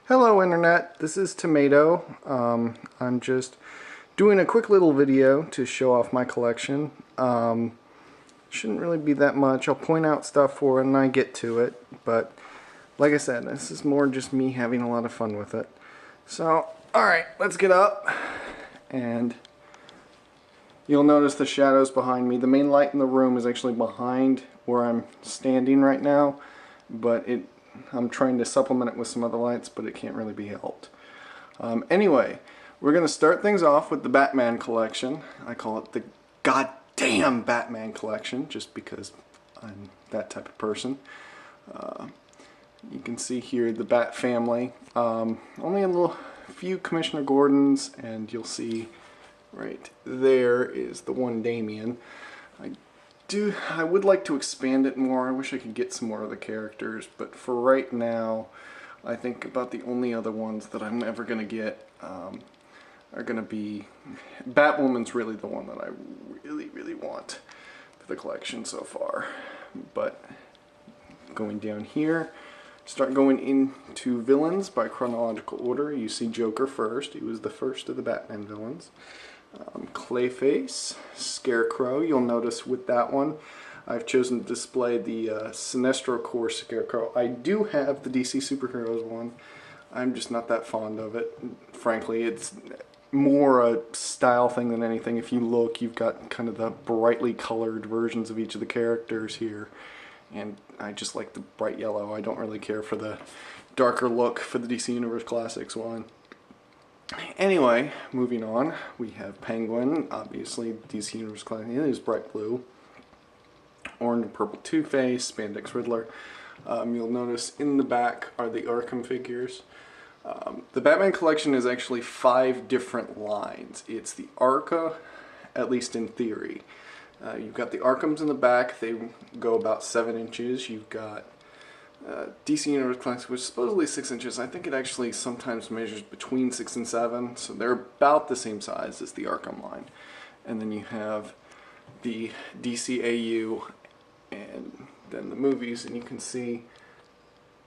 Hello Internet, this is Tomato. I'm just doing a quick little video to show off my collection. Shouldn't really be that much. I'll point out stuff for when I get to it, but like I said, this is more just me having a lot of fun with it. So, alright, let's get up, and you'll notice the shadows behind me. The main light in the room is actually behind where I'm standing right now, but I'm trying to supplement it with some other lights, but it can't really be helped. Anyway, we're going to start things off with the Batman collection. I call it the goddamn Batman collection, just because I'm that type of person. You can see here the Bat family. Only a few Commissioner Gordons, and you'll see right there is the one Damian. I would like to expand it more. I wish I could get some more of the characters, but for right now, I think about the only other ones that I'm ever going to get are going to be... Batwoman's really the one that I really want for the collection so far. But going down here, start going into villains by chronological order. You see Joker first. He was the first of the Batman villains. Clayface, Scarecrow. You'll notice with that one I've chosen to display the Sinestro Corps Scarecrow. I do have the DC Superheroes one. I'm just not that fond of it. Frankly, it's more a style thing than anything. If you look, you've got kind of the brightly colored versions of each of the characters here, and I just like the bright yellow. I don't really care for the darker look for the DC Universe Classics one. Anyway, moving on, we have Penguin, obviously DC Universe Classic. It is bright blue. Orange and purple Two-Face, Spandex Riddler. You'll notice in the back are the Arkham figures. The Batman collection is actually 5 different lines. It's the Arca, at least in theory. You've got the Arkhams in the back. They go about 7 inches. You've got DC Universe Classic, which is supposedly 6 inches. I think it actually sometimes measures between 6 and 7, so they're about the same size as the Arkham line. And then you have the DCAU and then the movies, and you can see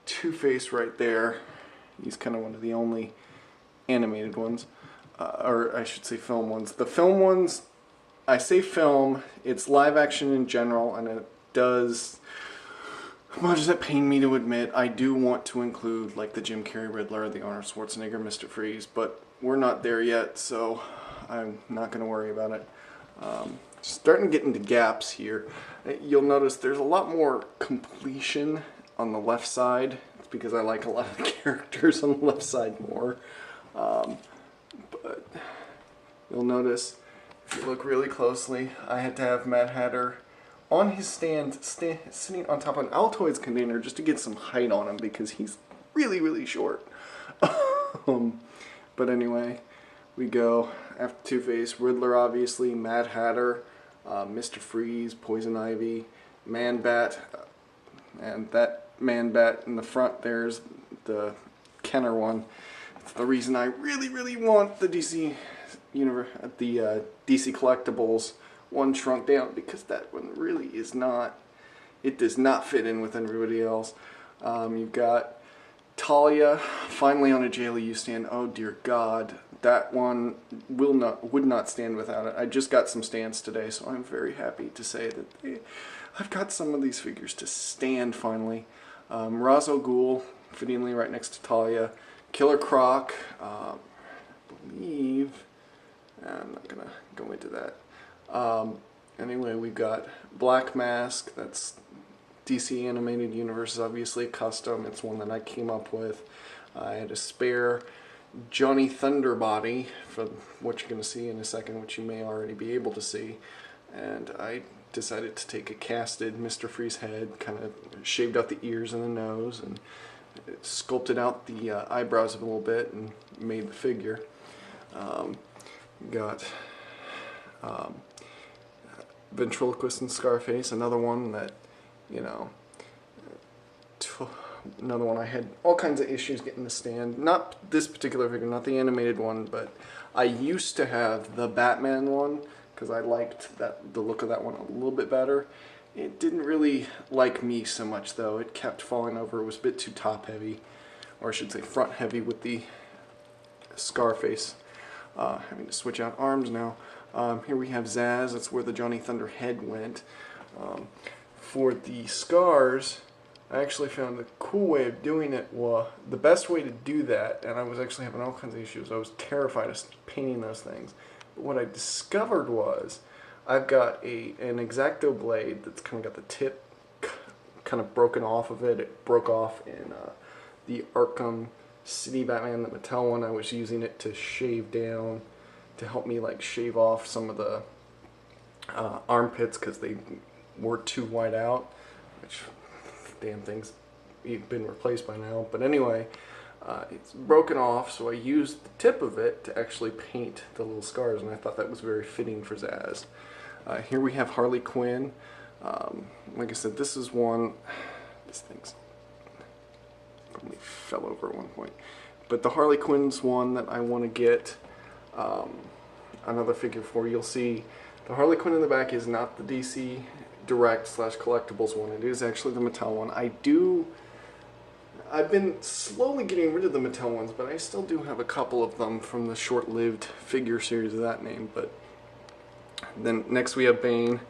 Two-Face right there. He's kind of one of the only animated ones, or I should say film ones. The film ones, I say film, it's live action in general, and it does... Much as it pain me to admit, I do want to include like the Jim Carrey Riddler, the Arnold Schwarzenegger Mr. Freeze, but we're not there yet, so I'm not going to worry about it. Starting to get into gaps here. You'll notice there's a lot more completion on the left side. It's because I like a lot of the characters on the left side more. But you'll notice, if you look really closely, I had to have Mad Hatter on his stand, sitting on top of an Altoids container just to get some height on him because he's really short. But anyway, we go after Two-Face, Riddler obviously, Mad Hatter, Mr. Freeze, Poison Ivy, Man-Bat, and that Man-Bat in the front there's the Kenner one. It's the reason I really want the DC Universe, the DC Collectibles one shrunk down, because that one really is not, it does not fit in with everybody else. You've got Talia finally on a JLU stand. Oh dear God, that one would not stand without it. I just got some stands today, so I'm very happy to say that I've got some of these figures to stand finally. Ra's al Ghul, fittingly right next to Talia. Killer Croc, I believe, I'm not gonna go into that. Anyway, we've got Black Mask. That's DC Animated Universe, obviously custom. It's one that I came up with. I had a spare Johnny Thunderbody for what you're going to see in a second, which you may already be able to see. And I decided to take a casted Mr. Freeze head, kind of shaved out the ears and the nose, and sculpted out the eyebrows a little bit and made the figure. Got Ventriloquist and Scarface, another one that, you know, another one I had all kinds of issues getting to stand. Not this particular figure, not the animated one, but I used to have the Batman one because I liked the look of that one a little bit better. It didn't really like me so much though. It kept falling over. It was a bit too top heavy. or I should say front heavy with the Scarface. Having to switch out arms now. Here we have Zsasz, that's where the Johnny Thunder head went. For the scars, I actually found a cool way of doing it. Well, the best way to do that, and I was actually having all kinds of issues. I was terrified of painting those things. But what I discovered was I've got an X-Acto blade that's kind of got the tip kind of broken off of it. It broke off in the Arkham City Batman, the Mattel one. I was using it to shave down, to help me like shave off some of the armpits because they were too wide out, which damn thing's been replaced by now. But anyway, it's broken off, so I used the tip of it to actually paint the little scars, and I thought that was very fitting for Zsasz. Here we have Harley Quinn. Like I said, this is one, this thing's probably fell over at one point, but the Harley Quinn's one that I want to get another figure for. You'll see the Harley Quinn in the back is not the DC Direct / Collectibles one. It is actually the Mattel one. I've been slowly getting rid of the Mattel ones, but I still do have a couple of them from the short-lived figure series of that name. But then next we have Bane,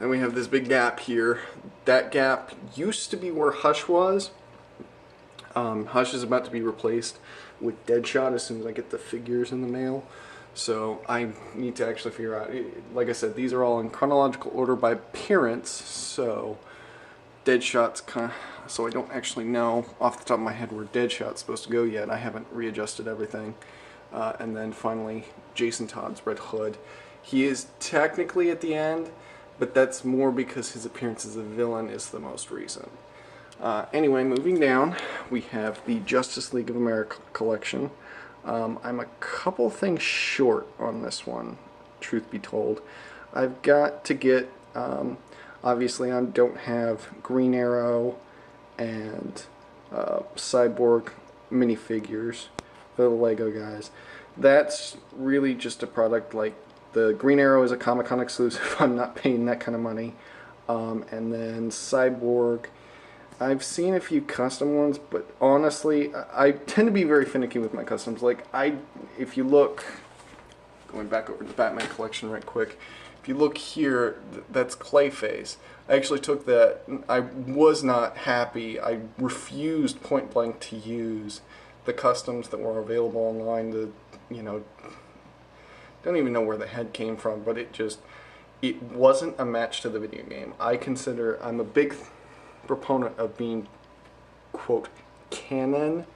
and we have this big gap here. That gap used to be where Hush was. Hush is about to be replaced with Deadshot as soon as I get the figures in the mail. So I need to actually figure out, like I said, these are all in chronological order by appearance, so Deadshot's kind of, so I don't actually know off the top of my head where Deadshot's supposed to go yet. I haven't readjusted everything. And then finally, Jason Todd's Red Hood. He is technically at the end, but that's more because his appearance as a villain is the most recent. Anyway, moving down, we have the Justice League of America collection. I'm a couple things short on this one, truth be told. I've got to get, obviously I don't have Green Arrow and Cyborg minifigures, the Lego guys. That's really just a product like the Green Arrow is a Comic-Con exclusive. I'm not paying that kind of money. And then Cyborg, I've seen a few custom ones, but honestly, I tend to be very finicky with my customs. Like, if you look, going back over to the Batman collection right quick, if you look here, that's Clayface. I actually took that, I was not happy. I refused point blank to use the customs that were available online. Don't even know where the head came from, but it wasn't a match to the video game. I'm a big proponent of being, quote, canon,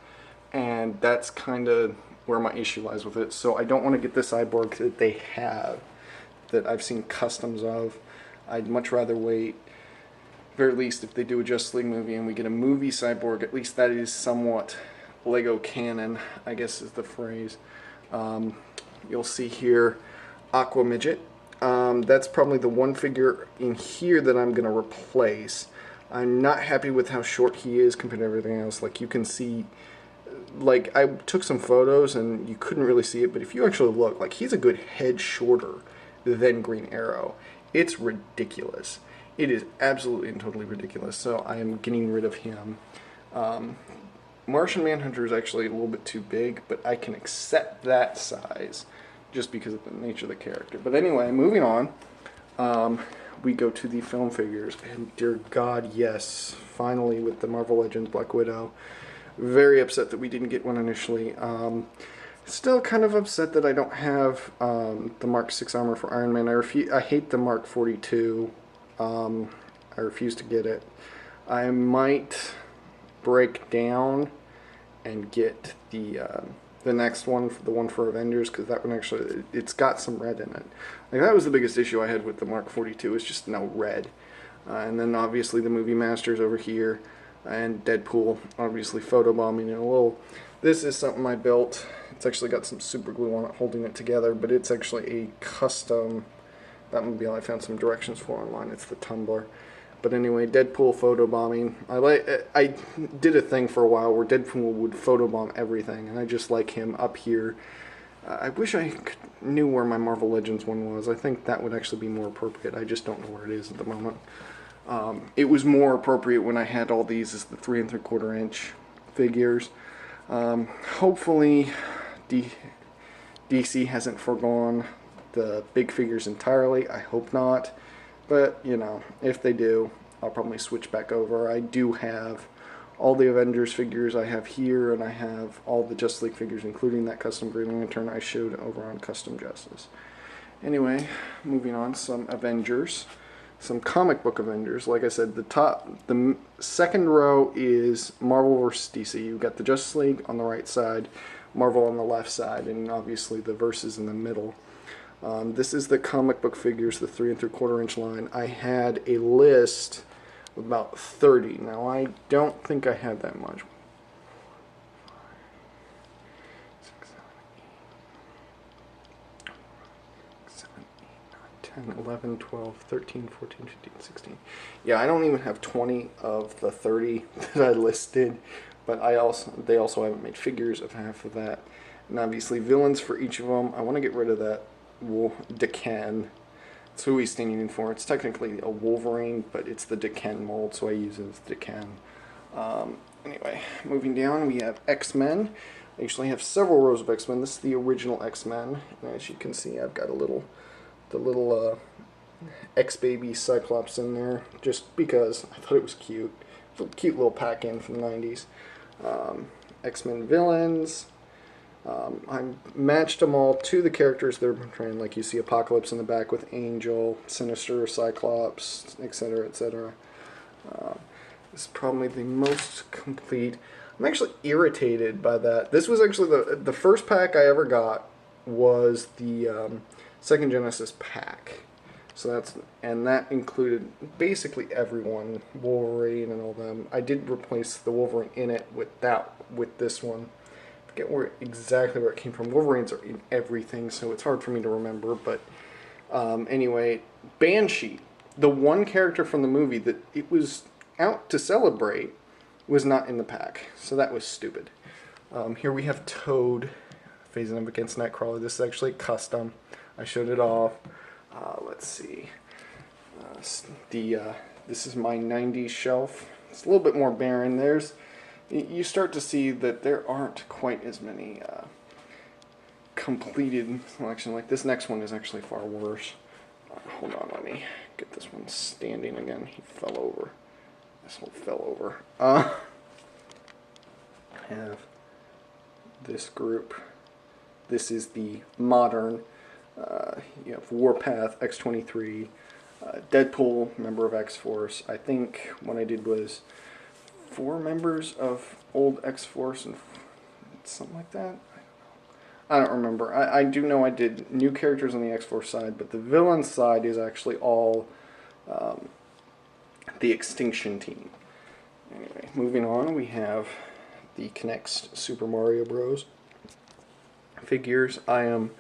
and that's kind of where my issue lies with it. So I don't want to get the Cyborg that they have, that I've seen customs of. I'd much rather wait, very least if they do a Justice League movie and we get a movie Cyborg, at least that is somewhat Lego canon, I guess is the phrase. You'll see here Aqua Midget. That's probably the one figure in here that I'm going to replace. I'm not happy with how short he is compared to everything else. Like, you can see, like, I took some photos and you couldn't really see it, but if you actually look, like, he's a good head shorter than Green Arrow. It's ridiculous. It is absolutely and totally ridiculous, so I am getting rid of him. Martian Manhunter is actually a little bit too big, but I can accept that size just because of the nature of the character. But anyway, moving on. We go to the film figures, and dear God, yes, finally with the Marvel Legends Black Widow. Very upset that we didn't get one initially. Still kind of upset that I don't have the Mark 6 armor for Iron Man. I hate the Mark 42. I refuse to get it. I might break down and get the next one, the one for Avengers, because that one actually, it's got some red in it. Like, that was the biggest issue I had with the Mark 42, is just no red. And then obviously the Movie Masters over here, and Deadpool, obviously photobombing it a little. This is something I built. It's actually got some super glue on it holding it together, but it's actually a custom Batmobile I found some directions for online. It's the Tumbler. But anyway, Deadpool photobombing. I did a thing for a while where Deadpool would photobomb everything, and I just like him up here. I wish I knew where my Marvel Legends one was. I think that would actually be more appropriate. I just don't know where it is at the moment. It was more appropriate when I had all these as the 3 3/4 inch figures. Hopefully DC hasn't foregone the big figures entirely. I hope not. But, you know, if they do, I'll probably switch back over. I do have all the Avengers figures I have here, and I have all the Justice League figures, including that custom Green Lantern I showed over on Custom Justice. Anyway, moving on, some Avengers. Some comic book Avengers. Like I said, the second row is Marvel vs. DC. You've got the Justice League on the right side, Marvel on the left side, and obviously the Versus in the middle. This is the comic book figures, the 3 3/4 inch line. I had a list of about 30. Now, I don't think I had that much. 10, 11, 12, 13, 14, 15, 16. Yeah, I don't even have 20 of the 30 that I listed, but they also haven't made figures of half of that. And obviously villains for each of them. I want to get rid of that Daken. That's who he's standing for. It's technically a Wolverine, but it's the Daken mold, so I use it as Daken. Anyway, moving down, we have X-Men. I actually have several rows of X-Men. This is the original X-Men. And as you can see, I've got the little X-Baby Cyclops in there, just because I thought it was cute. It's a cute little pack-in from the 90s. X-Men villains. I matched them all to the characters they're portraying. Like you see Apocalypse in the back with Angel, Sinister, Cyclops, etc., etc. This is probably the most complete. I'm actually irritated by that. This was actually the first pack I ever got was the Second Genesis pack. So that included basically everyone, Wolverine and all them. I did replace the Wolverine in it with this one. I forget exactly where it came from. Wolverines are in everything, so it's hard for me to remember. But anyway, Banshee, the one character from the movie that it was out to celebrate, was not in the pack. So that was stupid. Here we have Toad phasing up against Nightcrawler. This is actually custom. I showed it off. Let's see. This is my 90s shelf. It's a little bit more barren. You start to see that there aren't quite as many completed selection. Like this next one is actually far worse. Hold on, let me get this one standing again. He fell over. This one fell over. I have this group. This is the modern. You have Warpath, X-23, Deadpool, member of X-Force. I think what I did was 4 members of old X-Force and something like that. I don't remember. I do know I did new characters on the X-Force side, but the villain side is actually all the Extinction Team. Anyway, moving on, we have the K'NEX Super Mario Bros. Figures. I am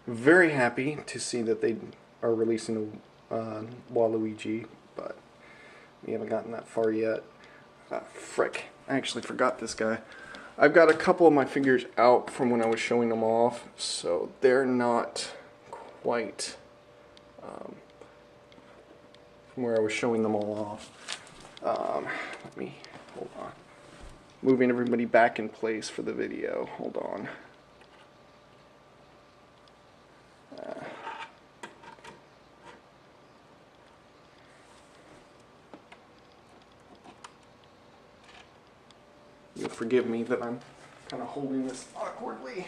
very happy to see that they are releasing Waluigi, but we haven't gotten that far yet. Frick, I actually forgot this guy. I've got a couple of my figures out from when I was showing them off, so they're not quite from where I was showing them all off. Let me, hold on. Moving everybody back in place for the video. Hold on. You'll forgive me that I'm kind of holding this awkwardly.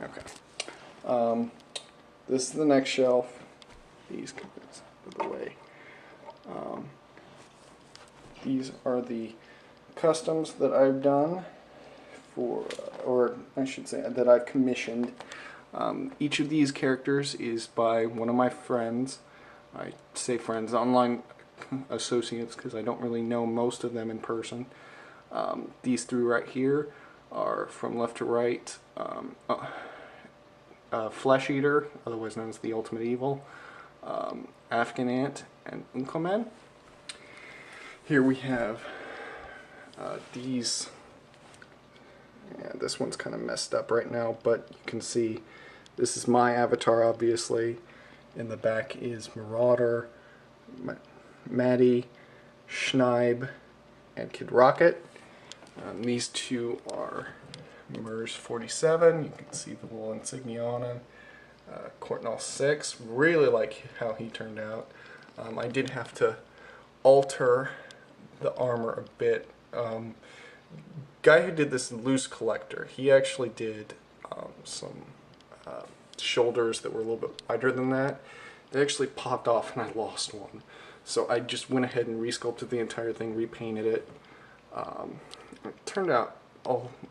Okay. This is the next shelf. These come out of the way. These are the customs that I've done for, or I should say that I've commissioned. Each of these characters is by one of my friends. I say friends, online associates, because I don't really know most of them in person. These 3 right here are from left to right. Flesh Eater, otherwise known as the Ultimate Evil, Afghan Ant, and Uncoman. Here we have these, and this one's kind of messed up right now, but you can see this is my avatar, obviously. In the back is Marauder, Maddie, Schneib, and Kid Rocket. These two are MERS 47. You can see the little insignia on him. Cortnall 6. Really like how he turned out. I did have to alter the armor a bit. Guy who did this, Loose Collector, he actually did some shoulders that were a little bit wider than that. They actually popped off and I lost one. So I just went ahead and resculpted the entire thing, repainted it. It turned out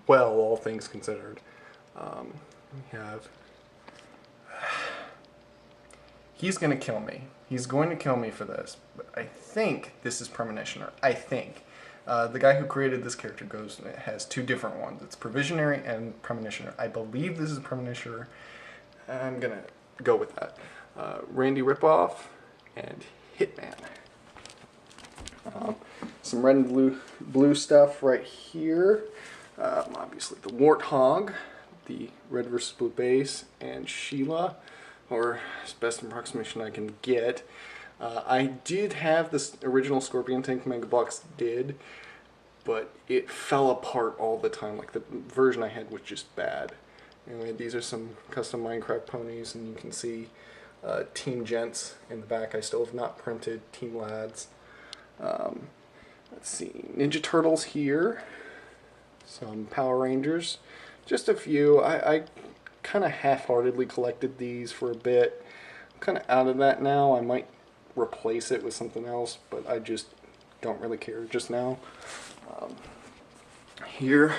well, all things considered. We have... He's going to kill me. He's going to kill me for this. But I think this is Premonitioner. I think. The guy who created this character has two different ones. It's Provisionary and Premonitioner. I believe this is Premonitioner. I'm going to go with that. Randy Ripoff and Hitman. Some red and blue stuff right here. Obviously the Warthog, the red versus blue base, and Sheila, or as best approximation I can get. I did have this original Scorpion tank Mega Bloks did, but it fell apart all the time. Like the version I had was just bad. Anyway, these are some custom Minecraft ponies, and you can see Team Gents in the back. I still have not printed Team Lads. Let's see, Ninja Turtles here. Some Power Rangers. Just a few. I kind of half-heartedly collected these for a bit. I'm kind of out of that now. I might replace it with something else, but I just don't really care just now. Here,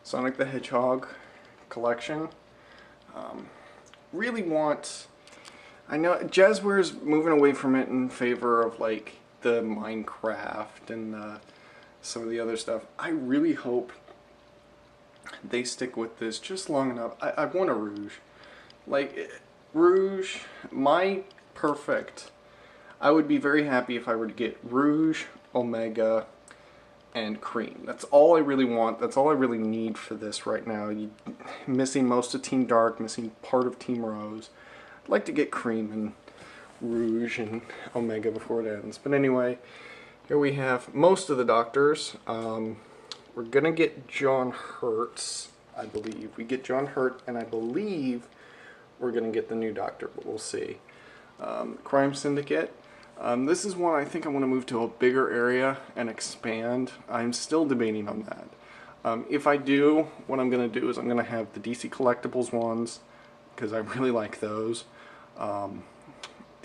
Sonic the Hedgehog collection. Really want... I know Jazzware's moving away from it in favor of like the Minecraft and some of the other stuff. I really hope they stick with this just long enough. I want a Rouge. Like, Rouge, my perfect... I would be very happy if I were to get Rouge, Omega, and Cream. That's all I really want. That's all I really need for this right now. Missing most of Team Dark, missing part of Team Rose. I'd like to get Cream and Rouge and Omega before it ends. But anyway, here we have most of the Doctors. We're going to get John Hurts, I believe. We get John Hurt, and I believe we're going to get the new Doctor, but we'll see. Crime Syndicate. This is one I think I want to move to a bigger area and expand. I'm still debating on that. If I do, what I'm going to do is I'm going to have the DC Collectibles ones, because I really like those. I'm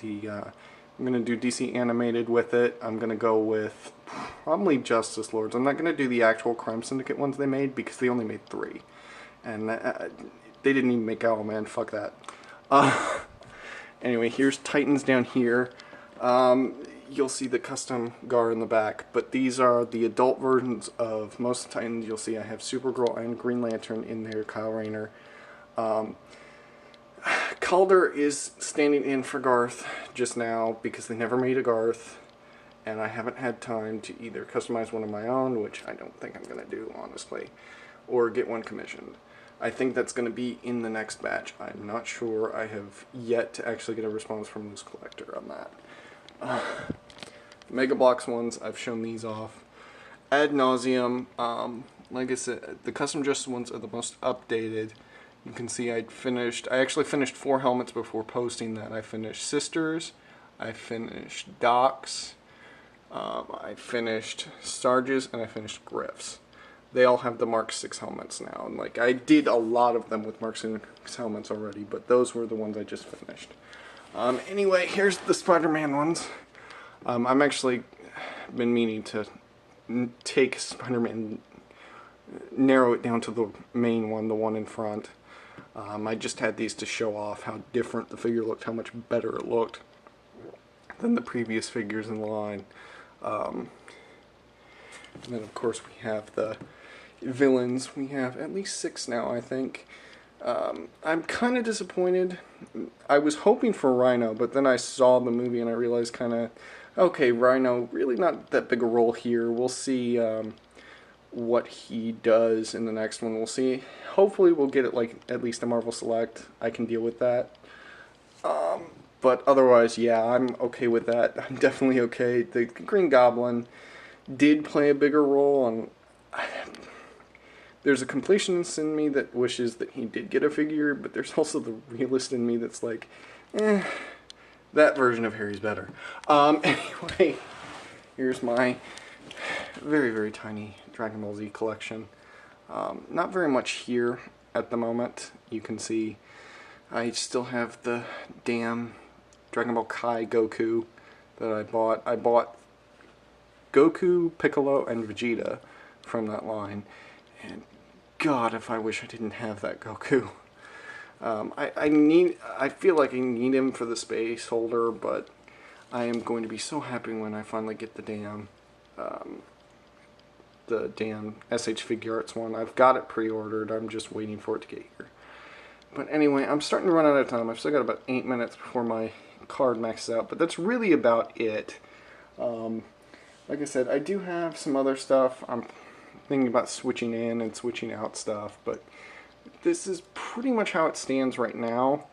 going to do DC Animated with it. I'm going to go with probably Justice Lords. I'm not going to do the actual Crime Syndicate ones they made, because they only made 3. And they didn't even make Owlman. Fuck that. Anyway, here's Titans down here. You'll see the custom Gar in the back, but these are the adult versions of most Titans. You'll see I have Supergirl and Green Lantern in there, Kyle Rayner. Calder is standing in for Garth just now because they never made a Garth, and I haven't had time to either customize one of my own, which I don't think I'm going to do, honestly, or get one commissioned. I think that's going to be in the next batch. I'm not sure. I have yet to actually get a response from Loose Collector on that. Mega Bloks ones, I've shown these off ad nauseum. Like I said, the Custom Justice ones are the most updated. You can see I actually finished 4 helmets before posting that. I finished Sisters, I finished Docs, I finished Sarges, and I finished Griffs. They all have the Mark 6 helmets now, and like I did a lot of them with Mark 6 helmets already, but those were the ones I just finished. Anyway, here's the Spider-Man ones. I'm actually been meaning to take Spider-Man, narrow it down to the main one, the one in front. I just had these to show off how different the figure looked, how much better it looked than the previous figures in the line. And then of course we have the villains. We have at least 6 now, I think. I'm kind of disappointed. I was hoping for Rhino, but then I saw the movie and I realized kind of, okay, Rhino, really not that big a role here. We'll see what he does in the next one. We'll see. Hopefully we'll get it like at least a Marvel Select. I can deal with that. But otherwise, yeah, I'm okay with that. I'm definitely okay. The Green Goblin did play a bigger role, and there's a completionist in me that wishes that he did get a figure, but there's also the realist in me that's like, that version of Harry's better. Anyway, here's my very, very tiny Dragon Ball Z collection. Not very much here at the moment. You can see I still have the damn Dragon Ball Kai Goku that I bought. I bought Goku, Piccolo, and Vegeta from that line. And God, if I wish I didn't have that Goku. I feel like I need him for the space holder, but I am going to be so happy when I finally get the damn SH Figuarts one. I've got it pre-ordered. I'm just waiting for it to get here. But anyway, I'm starting to run out of time. I've still got about 8 minutes before my card maxes out, but that's really about it. Like I said, I do have some other stuff. I'm thinking about switching in and switching out stuff, but this is pretty much how it stands right now,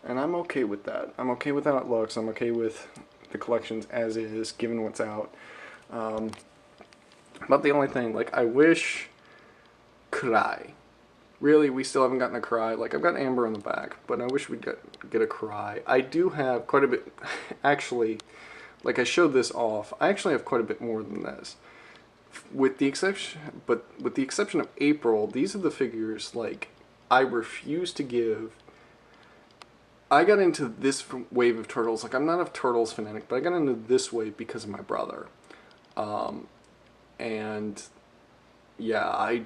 and I'm okay with that. I'm okay with how it looks. I'm okay with the collections as is, given what's out. But the only thing, like, I wish Cry. Really, we still haven't gotten a Cry. Like, I've got Amber on the back, but I wish we'd get a Cry. I do have quite a bit, actually, like I showed this off, I actually have quite a bit more than this. With the exception of April, these are the figures, like, I refuse to give. I got into this wave of Turtles, like, I'm not a Turtles fanatic, but I got into this wave because of my brother. And, yeah,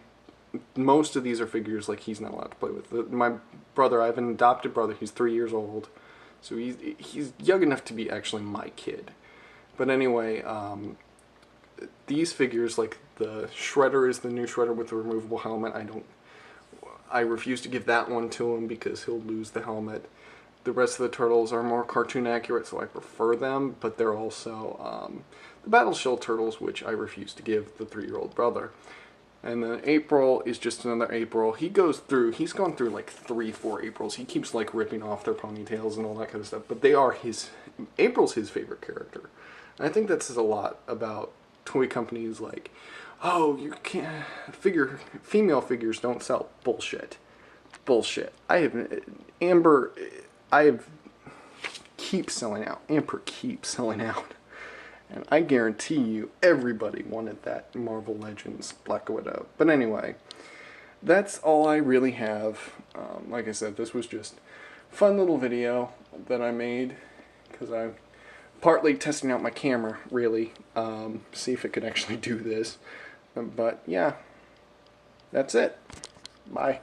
most of these are figures like he's not allowed to play with. My brother, I have an adopted brother. He's 3 years old, so he's young enough to be actually my kid. But anyway, these figures, like the Shredder is the new Shredder with the removable helmet. I refuse to give that one to him because he'll lose the helmet. The rest of the Turtles are more cartoon accurate, so I prefer them. But they're also the Battle Shield Turtles, which I refuse to give the 3-year-old brother. And then April is just another April. He's gone through like 3-4 Aprils. He keeps like ripping off their ponytails and all that kind of stuff. But April's his favorite character. And I think that says a lot about toy companies like, oh, you can't, female figures don't sell. Bullshit. Bullshit. Amber keeps selling out. Amber keeps selling out. And I guarantee you, everybody wanted that Marvel Legends Black Widow. But anyway, that's all I really have. Like I said, this was just a fun little video that I made, because I'm partly testing out my camera, really, see if it could actually do this. But yeah, that's it. Bye.